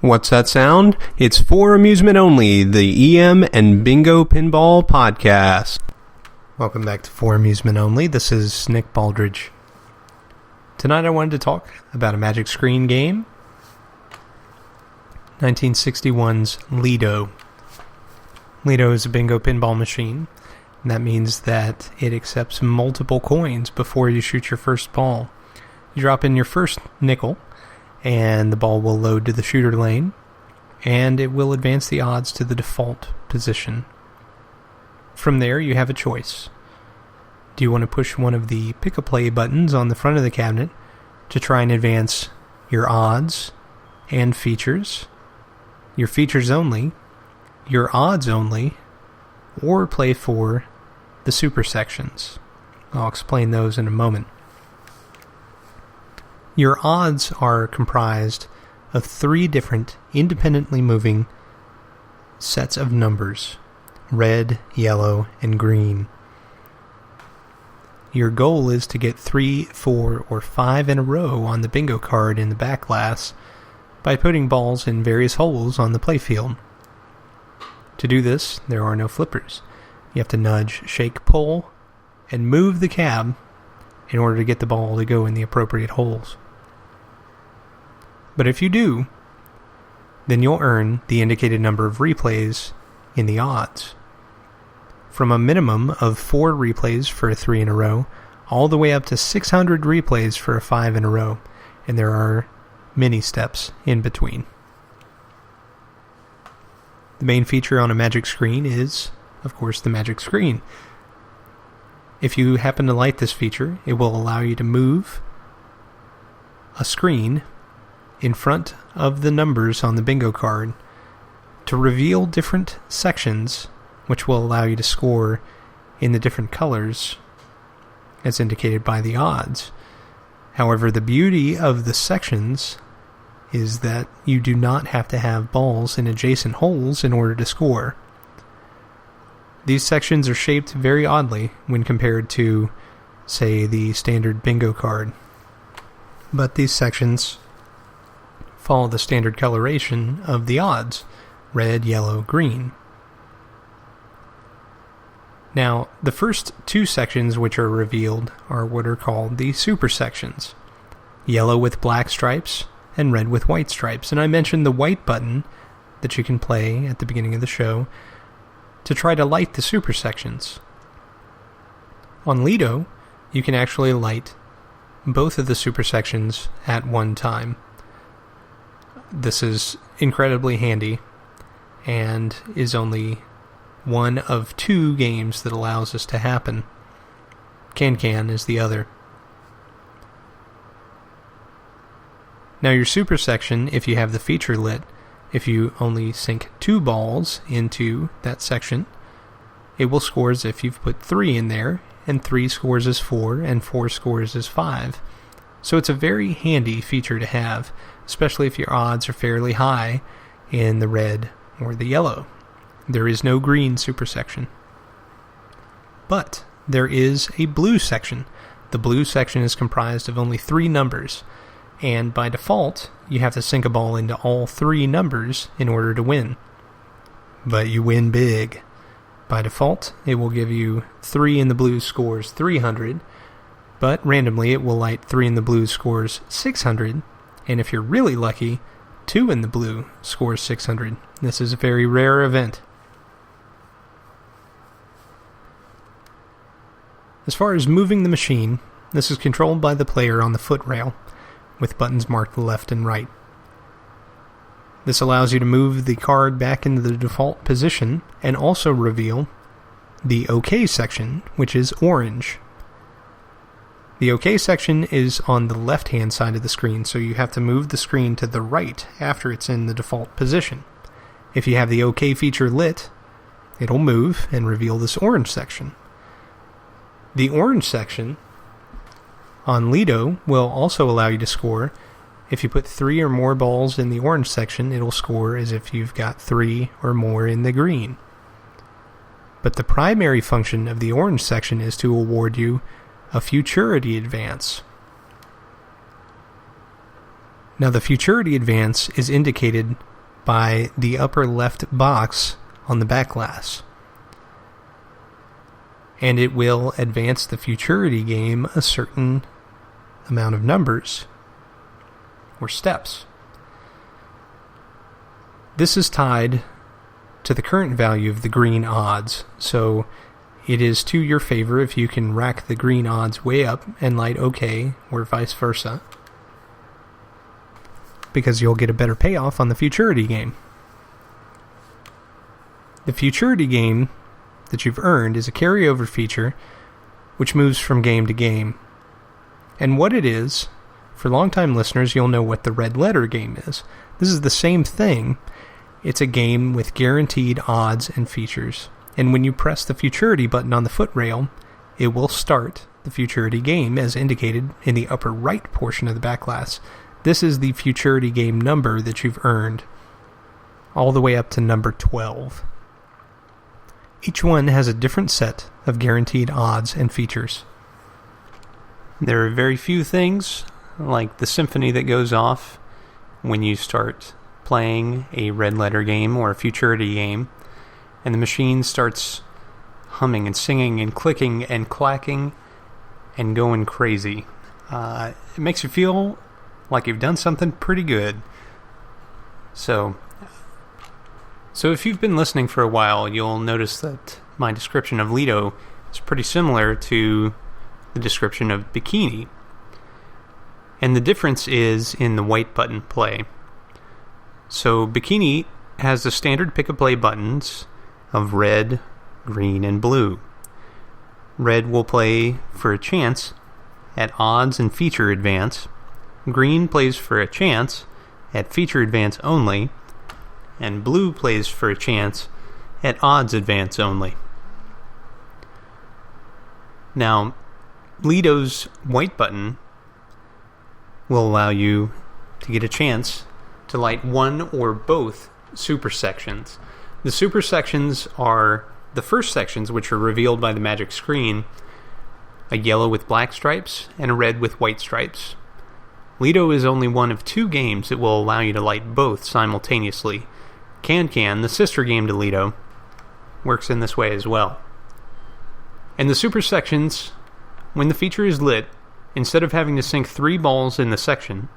What's that sound? It's For Amusement Only, the EM and Bingo Pinball Podcast. Welcome back to For Amusement Only. This is Nick Baldridge. Tonight I wanted to talk about a Magic Screen game, 1961's Lido. Lido is a bingo pinball machine, and that means that it accepts multiple coins before you shoot your first ball. You drop in your first nickel, and the ball will load to the shooter lane, and it will advance the odds to the default position. From there, you have a choice. Do you want to push one of the pick-a-play buttons on the front of the cabinet to try and advance your odds and features, your features only, your odds only, or play for the super sections? I'll explain those in a moment. Your odds are comprised of 3 different independently moving sets of numbers: red, yellow, and green. Your goal is to get 3, 4, or 5 in a row on the bingo card in the Backglass by putting balls in various holes on the Playfield. To do this, there are no flippers. You have to nudge, shake, pull, and move the cab in order to get the ball to go in the appropriate holes. But if you do, then you'll earn the indicated number of replays in the odds. From a minimum of 4 replays for a 3 in a row, all the way up to 600 replays for a 5 in a row, and there are many steps in between. The main feature on a Magic Screen is, of course, the Magic Screen. If you happen to like this feature, it will allow you to move a screen in front of the numbers on the bingo card to reveal different sections, which will allow you to score in the different colors as indicated by the odds. However, the beauty of the sections is that you do not have to have balls in adjacent holes in order to score. These sections are shaped very oddly when compared to, say, the standard bingo card. But these sections follow the standard coloration of the odds: red, yellow, green. Now, the first 2 sections which are revealed are what are called the super sections: yellow with black stripes and red with white stripes. And I mentioned the white button that you can play at the beginning of the show to try to light the super sections. On Lido, you can actually light both of the super sections at one time. This is incredibly handy and is only one of 2 games that allows this to happen. Can is the other. Now your super section, if you have the feature lit, if you only sink 2 balls into that section, it will score as if you've put 3 in there, and 3 scores as 4, and 4 scores as 5. So it's a very handy feature to have, especially if your odds are fairly high in the red or the yellow. There is no green super section. But there is a blue section. The blue section is comprised of only 3 numbers, and by default, you have to sink a ball into all 3 numbers in order to win. But you win big. By default, it will give you 3 in the blue scores 300, but randomly it will light 3 in the blue scores 600, and if you're really lucky, 2 in the blue scores 600. This is a very rare event. As far as moving the machine, this is controlled by the player on the foot rail, with buttons marked left and right. This allows you to move the card back into the default position and also reveal the OK section, which is orange. The OK section is on the left-hand side of the screen, so you have to move the screen to the right after it's in the default position. If you have the OK feature lit, it'll move and reveal this orange section. The orange section on Lido will also allow you to score. If you put 3 or more balls in the orange section, it'll score as if you've got 3 or more in the green. But the primary function of the orange section is to award you a Futurity advance. Now the Futurity advance is indicated by the upper left box on the Backglass. And it will advance the Futurity game a certain amount of numbers or steps. This is tied to the current value of the green odds, so it is to your favor if you can rack the green odds way up and light OK, or vice versa, because you'll get a better payoff on the Futurity game. The Futurity game that you've earned is a carryover feature which moves from game to game. And what it is, for longtime listeners, you'll know what the red letter game is. This is the same thing. It's a game with guaranteed odds and features. And when you press the Futurity button on the foot rail, it will start the Futurity game as indicated in the upper right portion of the Backglass. This is the Futurity game number that you've earned, all the way up to number 12. Each one has a different set of guaranteed odds and features. There are very few things, like the symphony that goes off when you start playing a red letter game or a Futurity game, and the machine starts humming and singing and clicking and clacking and going crazy. It makes you feel like you've done something pretty good. So if you've been listening for a while, you'll notice that my description of Lido is pretty similar to the description of Bikini. And the difference is in the white button play. So Bikini has the standard pick-a-play buttons of red, green, and blue. Red will play for a chance at odds and feature advance. Green plays for a chance at feature advance only. And blue plays for a chance at odds advance only. Now, Lido's white button will allow you to get a chance to light one or both super sections. The super sections are the first sections, which are revealed by the magic screen, a yellow with black stripes and a red with white stripes. Lido is only one of 2 games that will allow you to light both simultaneously. Can, the sister game to Lido, works in this way as well. And the super sections, when the feature is lit, instead of having to sink 3 balls in the section,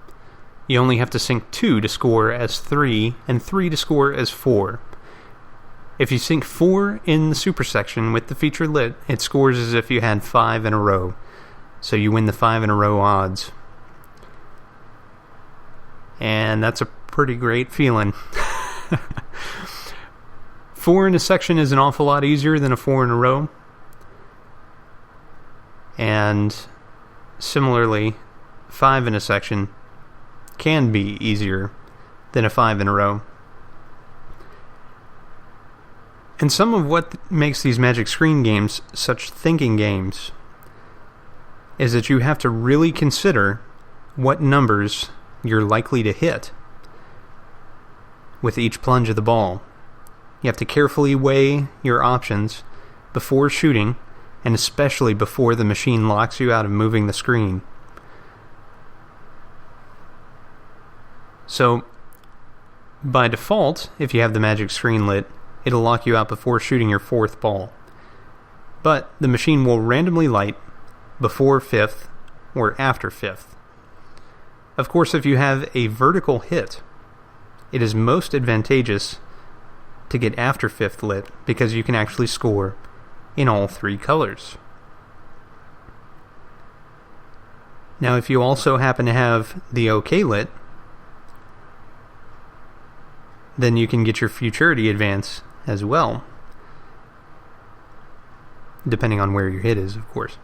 you only have to sink 2 to score as 3, and 3 to score as 4. If you sink 4 in the super section with the feature lit, it scores as if you had 5 in a row. So you win the 5 in a row odds. And that's a pretty great feeling. 4 in a section is an awful lot easier than a 4 in a row. And similarly, 5 in a section can be easier than a 5 in a row. And some of what makes these Magic Screen games such thinking games is that you have to really consider what numbers you're likely to hit with each plunge of the ball. You have to carefully weigh your options before shooting, and especially before the machine locks you out of moving the screen. So, by default, if you have the magic screen lit, it'll lock you out before shooting your 4th ball. But the machine will randomly light before 5th or after 5th. Of course, if you have a vertical hit, it is most advantageous to get after 5th lit because you can actually score in all 3 colors. Now, if you also happen to have the OK lit, then you can get your Futurity advance as well, depending on where your hit is, of course.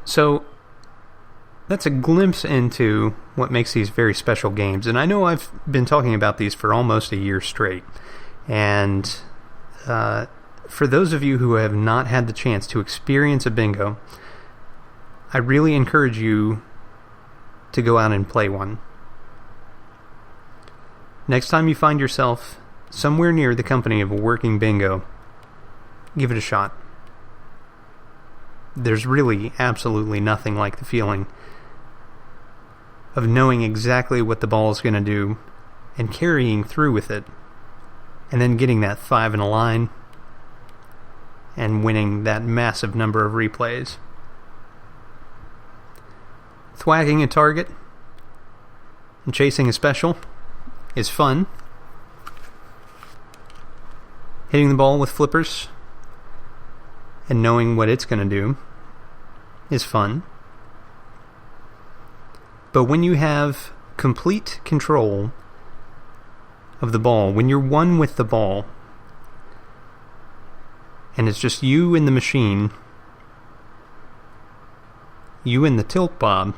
So, that's a glimpse into what makes these very special games. And I know I've been talking about these for almost a year straight. And for those of you who have not had the chance to experience a bingo, I really encourage you to go out and play one. Next time you find yourself somewhere near the company of a working bingo, give it a shot. There's really absolutely nothing like the feeling of knowing exactly what the ball is going to do and carrying through with it, and then getting that 5 in a line and winning that massive number of replays. Thwacking a target and chasing a special is fun. Hitting the ball with flippers and knowing what it's going to do is fun. But when you have complete control of the ball, when you're one with the ball, and it's just you and the machine, you and the tilt bob,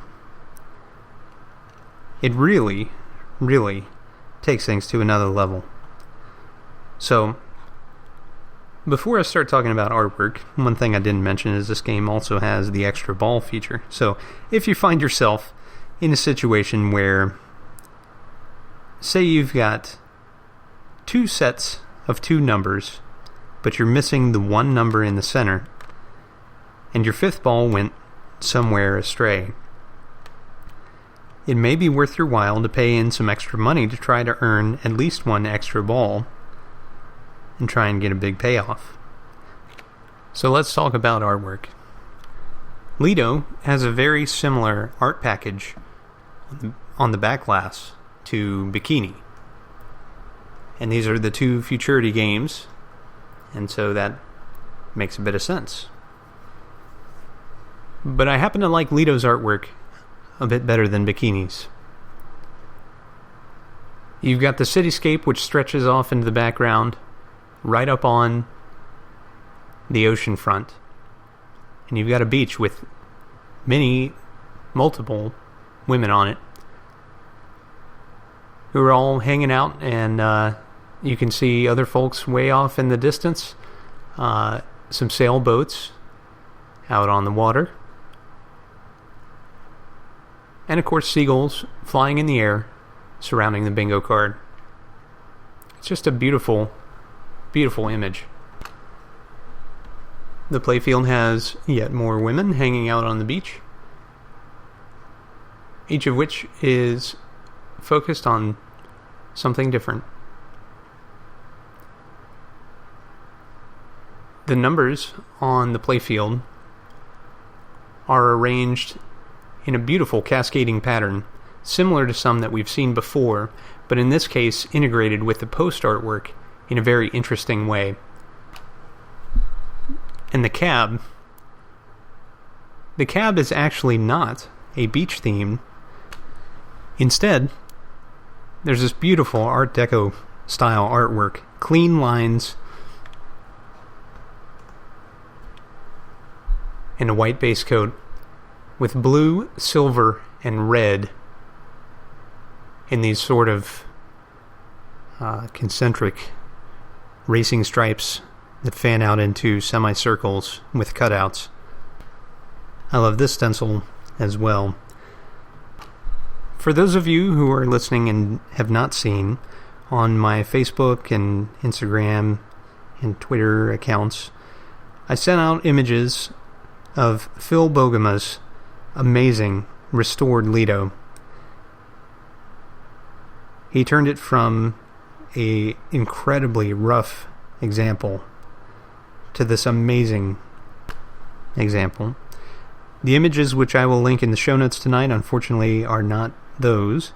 it really, really takes things to another level. So, before I start talking about artwork, one thing I didn't mention is this game also has the extra ball feature. So, if you find yourself in a situation where, say you've got 2 sets of 2 numbers, but you're missing the one number in the center, and your 5th ball went somewhere astray, it may be worth your while to pay in some extra money to try to earn at least one extra ball and try and get a big payoff. So let's talk about artwork. Lido has a very similar art package on the Backglass to Bikini. And these are the 2 Futurity games, and so that makes a bit of sense. But I happen to like Lido's artwork a bit better than Bikini's. You've got the cityscape, which stretches off into the background, right up on the ocean front. And you've got a beach with multiple women on it, who are all hanging out, and you can see other folks way off in the distance. Some sailboats out on the water. And of course seagulls flying in the air surrounding the bingo card. It's just a beautiful, beautiful image. The playfield has yet more women hanging out on the beach, each of which is focused on something different. The numbers on the playfield are arranged in a beautiful cascading pattern, similar to some that we've seen before, but in this case integrated with the post artwork in a very interesting way. And the cab is actually not a beach theme. Instead, there's this beautiful Art Deco style artwork, clean lines, and a white base coat with blue, silver, and red in these sort of concentric racing stripes that fan out into semicircles with cutouts. I love this stencil as well. For those of you who are listening and have not seen, on my Facebook and Instagram and Twitter accounts, I sent out images of Phil Bogema's amazing restored Lido. He turned it from a incredibly rough example to this amazing example. The images, which I will link in the show notes tonight, unfortunately are not those,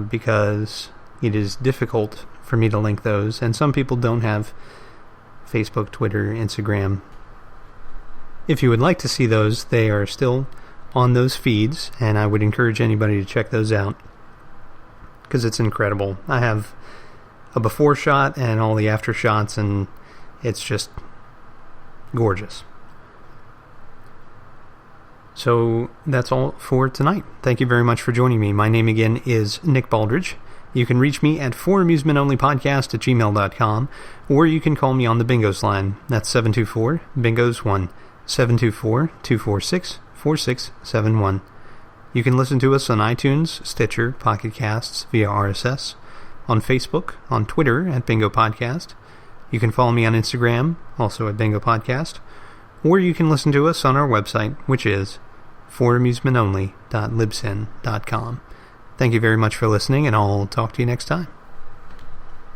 because it is difficult for me to link those, and some people don't have Facebook, Twitter, Instagram. If you would like to see those, they are still on those feeds, and I would encourage anybody to check those out, because it's incredible. I have a before shot and all the after shots, and it's just gorgeous. So that's all for tonight. Thank you very much for joining me. My name again is Nick Baldridge. You can reach me at foramusementonlypodcast@gmail.com, or you can call me on the Bingos line. That's 724-BINGOS1, 724-246-4671. You can listen to us on iTunes, Stitcher, Pocket Casts via RSS, on Facebook, on Twitter at Bingo Podcast. You can follow me on Instagram, also at Bingo Podcast, or you can listen to us on our website, which is foramusementonly.libsyn.com. Thank you very much for listening, and I'll talk to you next time.